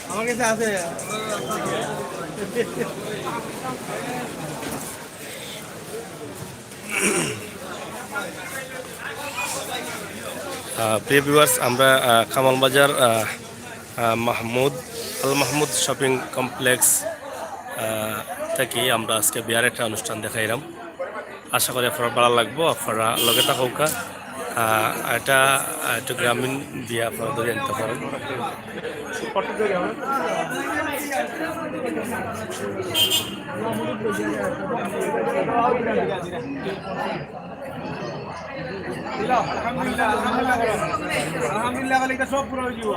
আমার কাছে আছে। প্রিয় ভিউয়ার্স, আমরা কামাল বাজার মাহমুদ আল মাহমুদ শপিং কমপ্লেক্স থেকে আমরা আজকে বিয়ার একটা অনুষ্ঠান দেখাইলাম। আশা করি আপনারা ভালো লাগবো, আপনারা লগে থাকুকা। এটা একটু গ্রামীণ বিয়া আপনারা ধরে আনতে পারেন। আলহামদুলিল্লাহ এটা সব পুরো হয়ে যাব।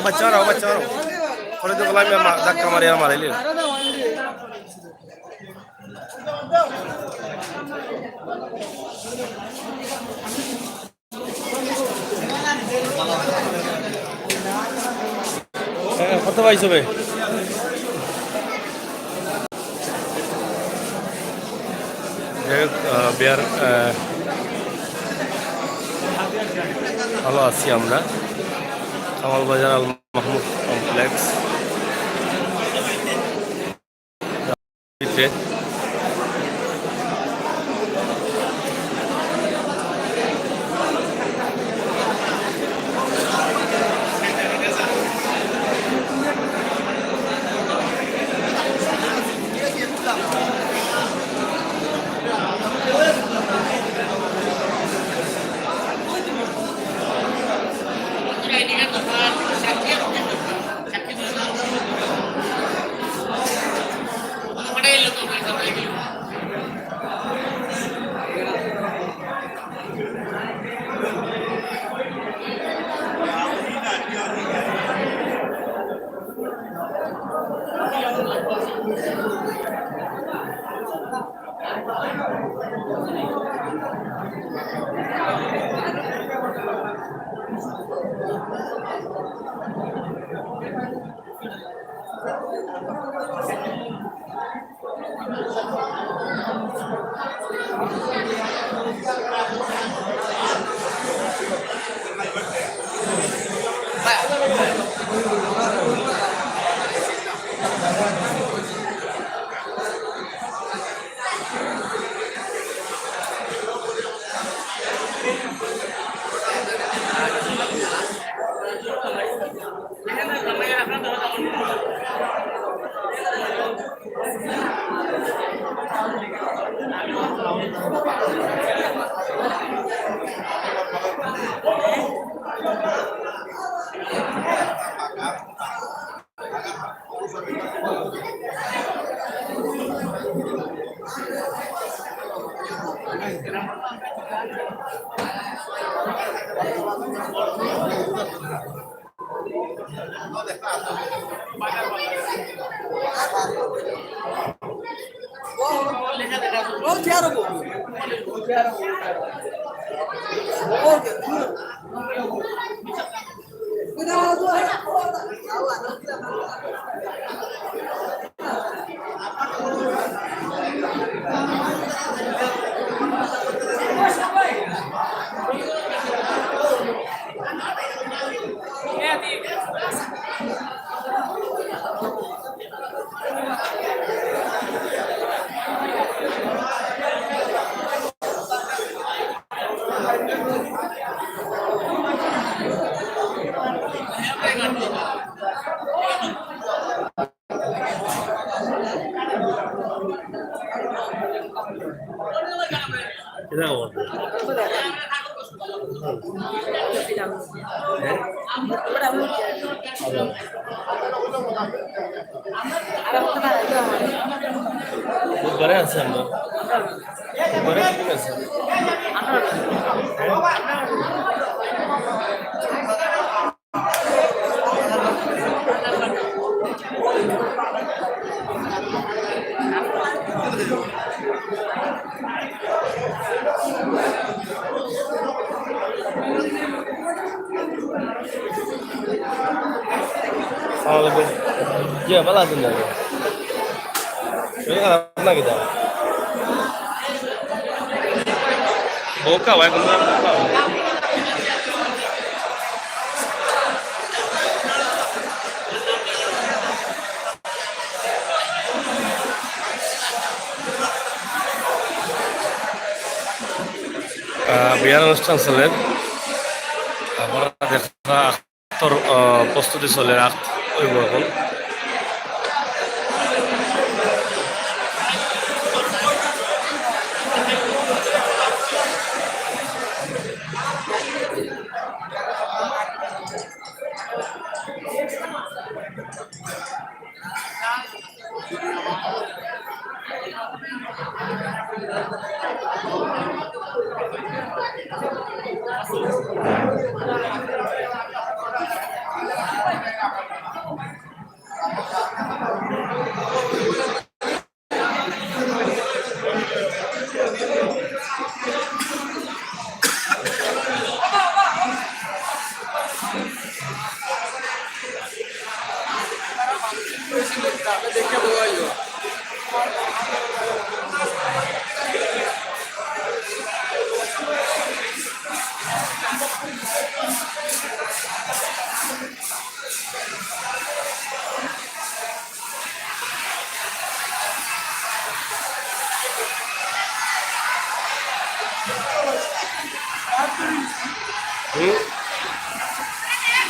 बच्चा रहो थोड़ी तो गुलाम में धक्का मारे हमारे लिए। কত পাইছো বে? বিয়ার ভালো আছি আমরা। কামাল বাজার আল মাহমুদ কমপ্লেক্স বুধবারে আছে আমরা বুধবারে ঠিক আছে Assalamualaikum. Iya, malah denda. Ini karena kita. Buka, wae kemarin buka. বিয়ার অনুষ্ঠান চলে আপনারা দেখা আক্তর প্রস্তুতি চলে হইব এখন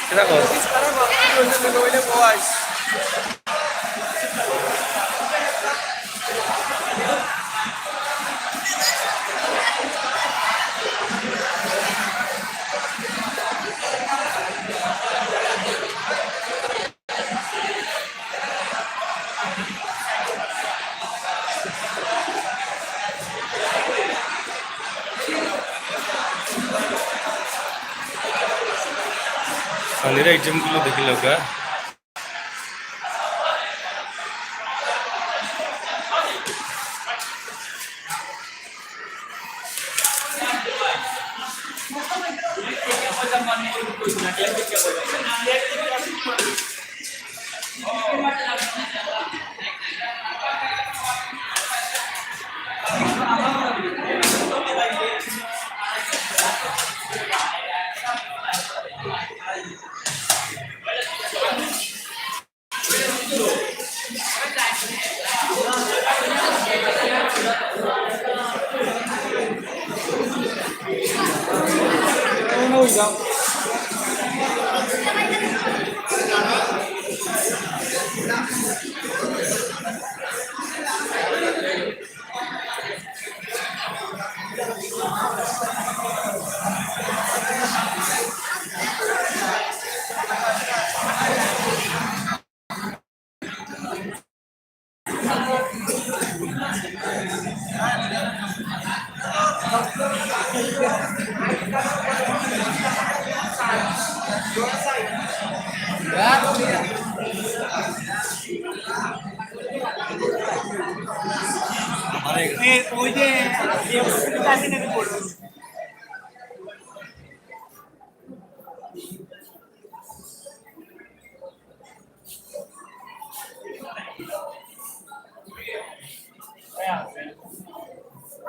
kita kok sekarang waktu boys. পানির আইটেমগুলো দেখি লোকা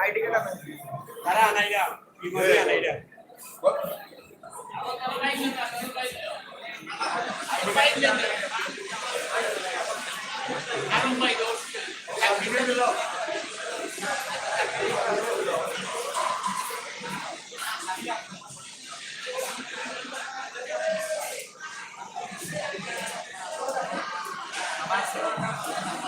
ID ka naman. Tara, Anaida. Memory, Anaida. What?